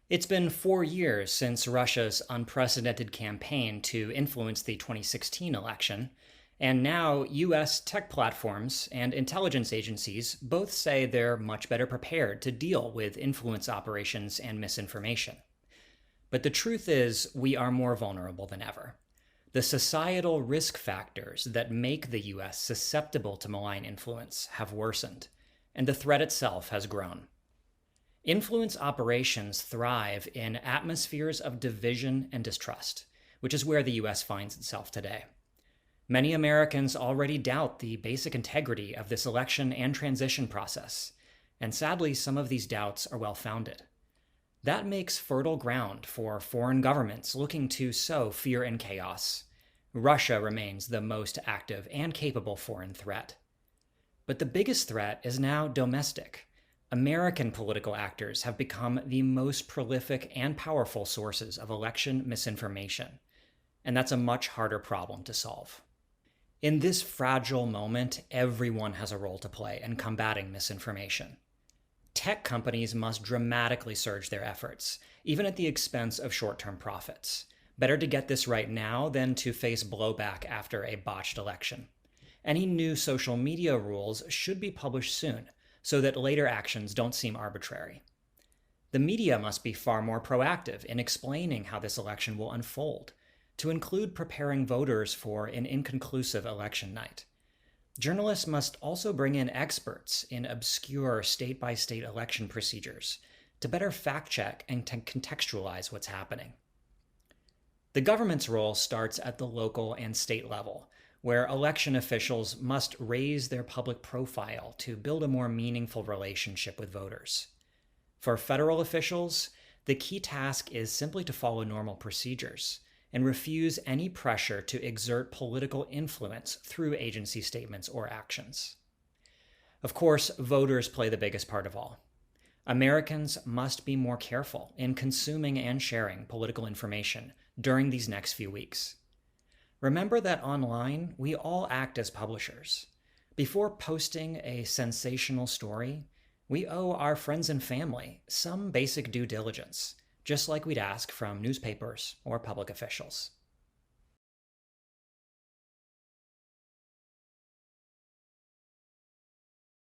It's been 4 years since Russia's unprecedented campaign to influence the 2016 election, and now US tech platforms and intelligence agencies both say they're much better prepared to deal with influence operations and misinformation. But the truth is, we are more vulnerable than ever. The societal risk factors that make the US susceptible to malign influence have worsened, and the threat itself has grown. Influence operations thrive in atmospheres of division and distrust, which is where the US finds itself today. Many Americans already doubt the basic integrity of this election and transition process, and sadly, some of these doubts are well founded. That makes fertile ground for foreign governments looking to sow fear and chaos. Russia remains the most active and capable foreign threat. But the biggest threat is now domestic. American political actors have become the most prolific and powerful sources of election misinformation, and that's a much harder problem to solve. In this fragile moment, everyone has a role to play in combating misinformation. Tech companies must dramatically surge their efforts, even at the expense of short-term profits. Better to get this right now than to face blowback after a botched election. Any new social media rules should be published soon, so that later actions don't seem arbitrary. The media must be far more proactive in explaining how this election will unfold, to include preparing voters for an inconclusive election night. Journalists must also bring in experts in obscure state-by-state election procedures to better fact-check and to contextualize what's happening. The government's role starts at the local and state level, where election officials must raise their public profile to build a more meaningful relationship with voters. For federal officials, the key task is simply to follow normal procedures and refuse any pressure to exert political influence through agency statements or actions. Of course, voters play the biggest part of all. Americans must be more careful in consuming and sharing political information during these next few weeks. Remember that online, we all act as publishers. Before posting a sensational story, we owe our friends and family some basic due diligence, just like we'd ask from newspapers or public officials.